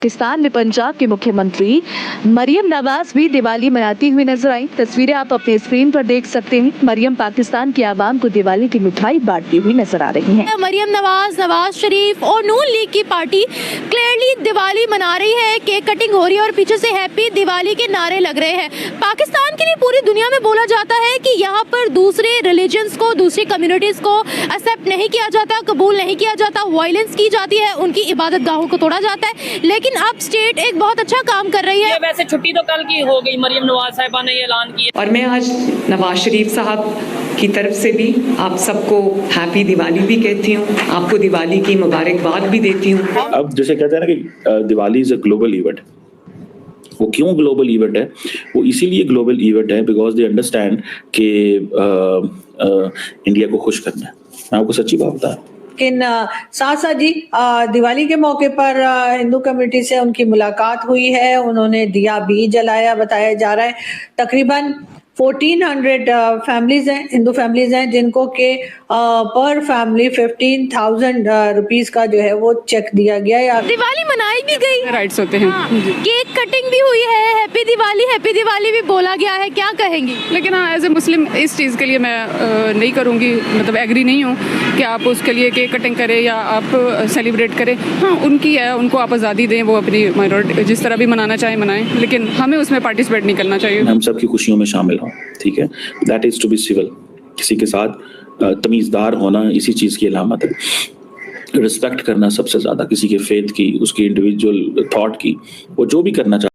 पाकिस्तान में पंजाब के मुख्यमंत्री मरियम नवाज भी दिवाली मनाती हुई नजर आई। तस्वीरें आप अपने स्क्रीन पर देख सकते हैं। मरियम पाकिस्तान की आवाम को दिवाली की मिठाई बांटती हुई नजर आ रही हैं। मरियम नवाज, नवाज शरीफ और नून लीग की पार्टी क्लियरली दिवाली मना रही है। केक कटिंग हो रही है और पीछे से हैप्पी दिवाली के नारे लग रहे हैं। पाकिस्तान के लिए पूरी दुनिया में बोला जाता है कि यहाँ पर दूसरे रिलीजन्स को, दूसरी कम्युनिटीज को एक्सेप्ट नहीं किया जाता, कबूल नहीं किया जाता, वायलेंस की जाती है, उनकी इबादत गाहों को तोड़ा जाता है। लेकिन अब स्टेट एक बहुत अच्छा काम कर रही है। वैसे छुट्टी तो कल की हो गई, मरियम नवाज साहिबा ने ये ऐलान किया। और मैं आज नवाज शरीफ साहब की तरफ से भी आप सबको हैप्पी दिवाली भी कहती हूँ, आपको दिवाली की मुबारकबाद भी देती हूँ। अब जैसे कहते हैं ना कि Diwali is a global event. वो क्यों ग्लोबल इवेंट है? वो इसीलिए ग्लोबल इवेंट है बिकॉज दे अंडरस्टैंड कि इंडिया को खुश करना है। मैं आपको सच्ची बात बता। लेकिन साथ साथ जी दिवाली के मौके पर हिंदू कम्युनिटी से उनकी मुलाकात हुई है। उन्होंने दिया भी जलाया। बताया जा रहा है तकरीबन 1400 फैमिलीज हैं, हिंदू फैमिलीज हैं, जिनको के पर फैमिली 15,000 रुपीस का जो है वो चेक दिया गया। दिवाली मनाई भी गई, राइट्स होते हैं। केक कटिंग भी हुई है, हैप्पी दिवाली भी बोला गया है। क्या कहेंगी? लेकिन हाँ, एज ए मुस्लिम इस चीज़ के लिए मैं नहीं करूँगी, मतलब एग्री नहीं हूँ कि आप उसके लिए केक कटिंग करें या आप सेलिब्रेट करें। हाँ, उनकी है, उनको आप आज़ादी दें, वो अपनी माइनॉरिटी जिस तरह भी मनाना चाहें मनाएं, लेकिन हमें उसमें पार्टिसिपेट नहीं करना चाहिए। हम सबकी खुशियों में शामिल हों, ठीक है। That is to be civil. किसी के साथ तमीज़दार होना इसी चीज़ की अलामत है। रिस्पेक्ट करना सबसे ज़्यादा, किसी के फेथ की, उसकी इंडिविजुअल थॉट की, वो जो भी करना चाहता है।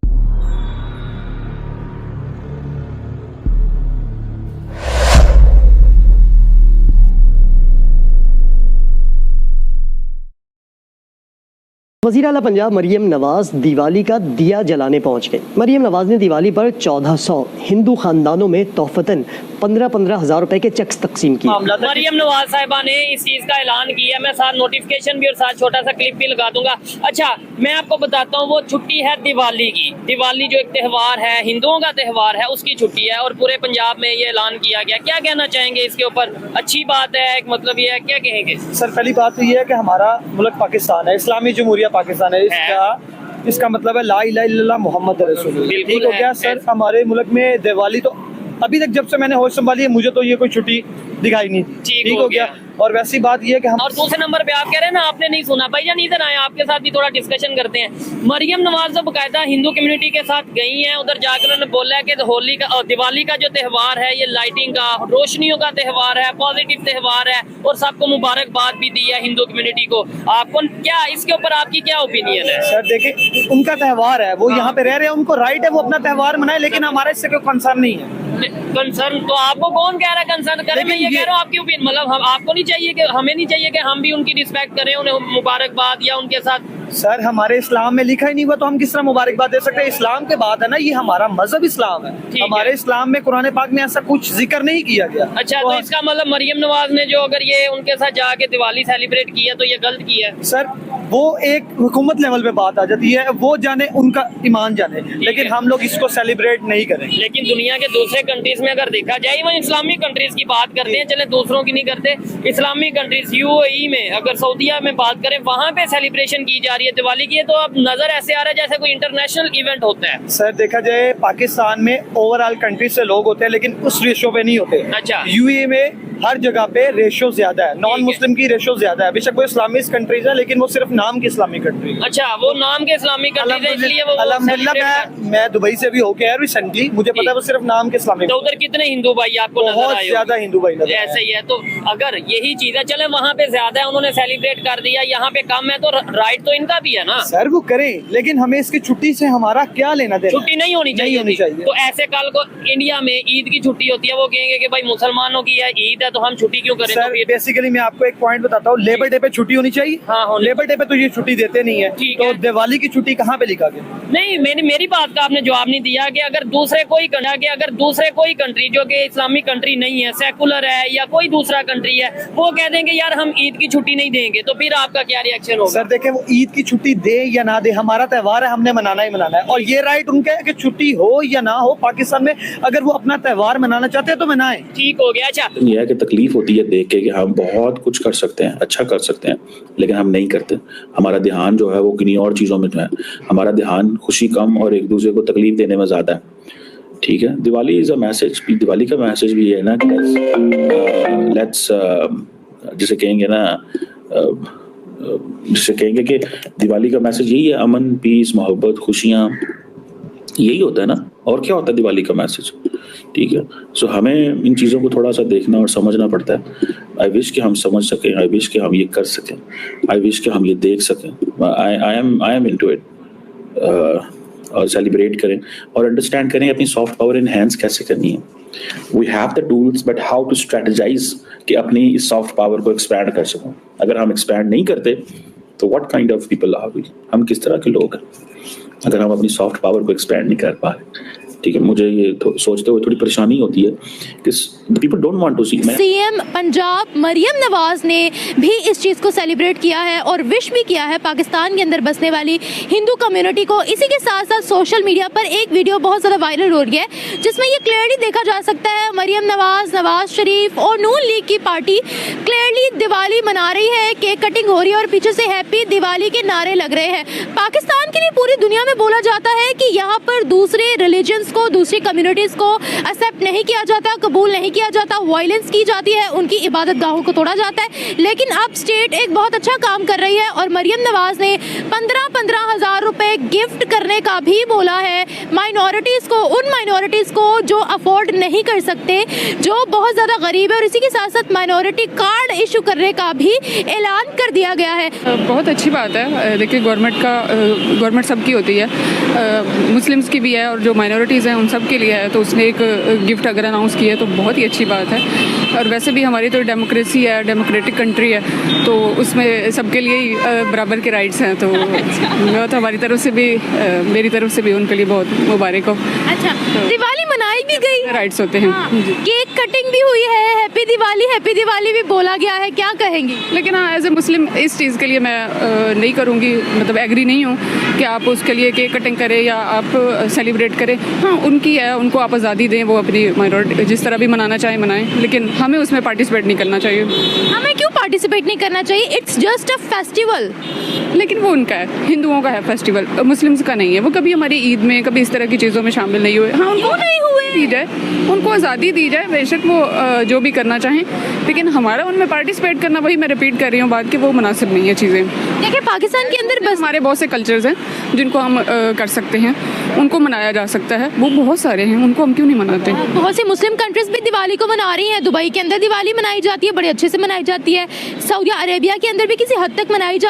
वज़ीर आला पंजाब मरियम नवाज दिवाली का दिया जलाने पहुंच गए। मरियम नवाज ने दिवाली पर 1400 हिंदू खानदानों में तोहफतन 15-15 हज़ार रुपए के चेक्स तकसीम किए। मरियम नवाज साहिबा ने इस चीज का ऐलान किया। मैं साथ नोटिफिकेशन भी और साथ छोटा सा क्लिप भी लगा दूंगा। अच्छा, मैं आपको बताता हूँ, वो छुट्टी है दिवाली की। दिवाली जो एक त्यौहार है, हिंदुओं का त्यौहार है, उसकी छुट्टी है और पूरे पंजाब में ये ऐलान किया गया। क्या कहना चाहेंगे इसके ऊपर? अच्छी बात है, एक मतलब ये है, क्या कहेंगे? सर, पहली बात तो ये है कि हमारा मुल्क पाकिस्तान है, इस्लामी जमहूरिया पाकिस्तान है। इसका मतलब है ला इलाहा इल्लल्लाह मुहम्मद रसूलुल्लाह। ठीक हो गया सर। हमारे मुल्क में दिवाली तो अभी तक जब से मैंने होश संभाली है मुझे तो ये कोई छुट्टी दिखाई नहीं। ठीक हो गया। और वैसी बात ये है कि हम, और दूसरे नंबर पे आप कह रहे हैं ना, आपने नहीं सुना। भाईजान इधर आए, आपके साथ भी थोड़ा डिस्कशन करते हैं। मरियम नवाज तो बकायदा हिंदू कम्युनिटी के साथ गई हैं, उधर जाकर उन्होंने बोला है कि होली का और दिवाली का जो त्यौहार है ये लाइटिंग का, रोशनियों का त्यौहार है, पॉजिटिव त्यौहार है और सबको मुबारकबाद भी दी है हिंदू कम्युनिटी को। आपको क्या इसके ऊपर आपकी क्या ओपिनियन है? सर देखिए, उनका त्यौहार है, वो यहाँ पे रह रहे हैं, उनको राइट है वो अपना त्यौहार मनाए, लेकिन हमारा इससे कोई कंसर्न नहीं है। कंसर्न तो आपको कौन कह रहा है कंसर्न करें? मैं ये कह रहा हूँ आपकी ओपिनियन, मतलब हम आपको नहीं चाहिए कि हमें नहीं चाहिए कि हम भी उनकी रिस्पेक्ट करें, उन्हें मुबारकबाद या उनके साथ? सर, हमारे इस्लाम में लिखा ही नहीं हुआ तो हम किस तरह मुबारकबाद दे सकते हैं? इस्लाम के बाद है ना, ये हमारा मजहब इस्लाम है। हमारे इस्लाम में कुरान पाक में ऐसा कुछ जिक्र नहीं किया गया। अच्छा, तो इसका मतलब मरियम नवाज ने जो अगर ये उनके साथ जाके दिवाली सेलिब्रेट किया तो ये गलत किया है? सर, वो एक हुकूमत लेवल पे बात आ जाती है, वो जाने, उनका ईमान जाने, लेकिन हम लोग इसको सेलिब्रेट नहीं करेंगे। लेकिन दुनिया के दूसरे कंट्रीज में अगर देखा जाए, वो इस्लामिक कंट्रीज की बात करते हैं, चले दूसरों की नहीं करते, इस्लामिक कंट्रीज यूएई में, अगर सऊदीया में बात करें, वहाँ पे सेलिब्रेशन की जा रही है दिवाली की। तो अब नजर ऐसे आ रहा है जैसे कोई इंटरनेशनल इवेंट होता है। सर, देखा जाए पाकिस्तान में ओवरऑल कंट्री से लोग होते हैं, लेकिन उस रेशो पे नहीं होते। अच्छा, यूएई में हर जगह पे रेशो ज्यादा है, नॉन मुस्लिम की रेशो ज्यादा है। बेशक वो इस्लामिक कंट्रीज है, लेकिन वो सिर्फ नाम की इस्लामिक कंट्री है। अच्छा, वो नाम के इस्लामिक कंट्रीज है, इसलिए वो अल्हम्दुलिल्लाह मैं दुबई से भी होके आया रिसेंटली, मुझे पता है वो सिर्फ नाम के इस्लामिक। तो उधर कितने हिंदू भाई आपको नजर आए? बहुत ज्यादा हिंदू भाई नजर ऐसा ही है। तो अगर यही चीज है, चले वहाँ पे ज्यादा है, उन्होंने सेलिब्रेट कर दिया, यहाँ पे कम है, तो राइट तो इनका भी है ना। सर, वो करें, लेकिन हमें इसकी छुट्टी से हमारा क्या लेना देना? छुट्टी नहीं होनी चाहिए। तो ऐसे कल को इंडिया में ईद की छुट्टी होती है, वो कहेंगे कि भाई मुसलमानों की है ईद है तो हम छुट्टी क्यों करें? सर, बेसिकली मैं आपको एक पॉइंट बताता हूँ, लेबर डे पे छुट्टी होनी चाहिए। हाँ, लेबर डे पे तो ये छुट्टी देते नहीं है, तो दिवाली की छुट्टी कहाँ पे लिखा गया? नहीं, मेरी बात का आपने जवाब नहीं दिया कि अगर दूसरे कोई कंट्री जो कि इस्लामिक कंट्री नहीं है, सेकुलर है या कोई दूसरा कंट्री है, वो कह देंगे यार हम ईद की छुट्टी नहीं देंगे, तो फिर आपका क्या रिएक्शन होगा? सर देखें, वो ईद की छुट्टी दे या ना दे, हमारा त्यौहार है, हमने मनाना ही मनाना है। और ये राइट उनका है कि छुट्टी हो या ना हो, पाकिस्तान में अगर वो अपना त्यौहार मनाना चाहते हैं तो मनाएं। ठीक हो गया। अच्छा, यह है कि तकलीफ होती है देख के कि हम बहुत कुछ कर सकते हैं, अच्छा कर सकते हैं, लेकिन हम नहीं करते। हमारा ध्यान जो है वो किन्हीं और चीज़ों में जो है, हमारा ध्यान खुशी कम और एक दूसरे को तकलीफ देने में ज़्यादा है। ठीक है, Diwali is a message. Diwali का मैसेज भी है ना कि लेट्स जिसे कहेंगे ना जिसे कहेंगे कि दिवाली का मैसेज यही है, अमन, पीस, मोहब्बत, खुशियाँ, यही होता है ना। और क्या होता है दिवाली का मैसेज? ठीक है, सो हमें इन चीज़ों को थोड़ा सा देखना और समझना पड़ता है। आई विश कि हम समझ सकें, आई विश कि हम ये कर सकें, आई विश कि हम ये देख सकें। I am into it. और सेलिब्रेट करें और अंडरस्टैंड करें अपनी सॉफ्ट पावर इनहेंस कैसे करनी है। We have the tools but how to strategize कि अपनी इस सॉफ्ट पावर को एक्सपैंड कर सकूं। अगर हम एक्सपैंड नहीं करते तो what kind of people are we? हम किस तरह के लोग हैं अगर हम अपनी सॉफ्ट पावर को एक्सपैंड नहीं कर पा रहे? ठीक है, मुझे ये सोचते हुए थोड़ी परेशानी होती है कि people don't want to see. CM Punjab Maryam Nawaz ने भी इस चीज़ को सेलिब्रेट किया है और विश भी किया है पाकिस्तान के अंदर बसने वाली हिंदू कम्युनिटी को। इसी के साथ साथ सोशल मीडिया पर एक वीडियो बहुत ज़्यादा वायरल हो रही है जिसमें ये क्लियरली देखा जा सकता है मरियम नवाज, नवाज शरीफ और नून लीग की पार्टी क्लियरली दिवाली मना रही है, केक कटिंग हो रही है और पीछे से हैप्पी दिवाली के नारे लग रहे हैं। पाकिस्तान की नहीं पूरी दुनिया में बोला जाता है कि यहाँ पर दूसरे रिलीजन्स को, दूसरी कम्युनिटीज को एक्सेप्ट नहीं किया जाता, कबूल नहीं किया जाता, वायलेंस की जाती है, उनकी इबादत गाहों को तोड़ा जाता है। लेकिन अब स्टेट एक बहुत अच्छा काम कर रही है और मरियम नवाज ने 15-15 हज़ार रुपए गिफ्ट करने का भी बोला है माइनॉरिटीज को, उन माइनॉरिटीज को जो अफोर्ड नहीं कर सकते, जो बहुत ज़्यादा गरीब है, और इसी के साथ साथ माइनॉरिटी कार्ड इशू करने का भी ऐलान कर दिया गया है। बहुत अच्छी बात है। देखिए, गवर्नमेंट सबकी होती है, मुस्लिम्स की भी है और जो माइनॉरिटीज़ हैं उन सब के लिए है, तो उसने एक गिफ्ट अगर अनाउंस किया है तो बहुत ही अच्छी बात है। और वैसे भी हमारी तो डेमोक्रेसी है, डेमोक्रेटिक कंट्री है, तो उसमें सबके लिए ही बराबर के राइट्स हैं। तो तो हमारी तरफ से भी, मेरी तरफ से भी उनके लिए बहुत मुबारक हो। अच्छा, दिवाली मनाई भी गई, राइट्स होते हैं। हाँ, केक कटिंग भी हुई है, हैप्पी दिवाली भी बोला गया है, क्या कहेंगी? लेकिन हाँ, एज ए मुस्लिम इस चीज़ के लिए मैं नहीं करूँगी, मतलब एग्री नहीं हूँ कि आप उसके लिए केक कटिंग करें या आप सेलिब्रेट करें। हाँ, उनकी है, उनको आप आज़ादी दें, वो अपनी माइनॉरिटी जिस तरह भी मनाना चाहें मनाएं, लेकिन हमें उसमें पार्टिसिपेट नहीं करना चाहिए। हमें क्यों पार्टिसिपेट नहीं करना चाहिए? It's just a festival. लेकिन वो उनका है, हिंदुओं का है फेस्टिवल, मुस्लिम्स का नहीं है। वो कभी हमारी ईद में, कभी इस तरह की चीज़ों में शामिल नहीं हुए। हाँ, उनको नहीं हुए, दी जाए, उनको आज़ादी दी जाए, बेशक वो जो भी करना चाहें, लेकिन हमारा उनमें पार्टिसिपेट करना, वही मैं रिपीट कर रही हूँ बात, कि वो मुनासिब नहीं है चीज़ें। देखिए, पाकिस्तान के अंदर बस हमारे बहुत से कल्चर्स हैं जिनको हम कर सकते हैं, उनको मनाया जा सकता है, वो बहुत सारे हैं, उनको हम क्यों नहीं मनाते? बहुत सी मुस्लिम कंट्रीज भी दिवाली को मना रही हैं। दुबई के अंदर दिवाली मनाई जाती है, बड़े अच्छे से मनाई जाती है। सऊदी अरेबिया के अंदर भी किसी हद तक मनाई जाती है।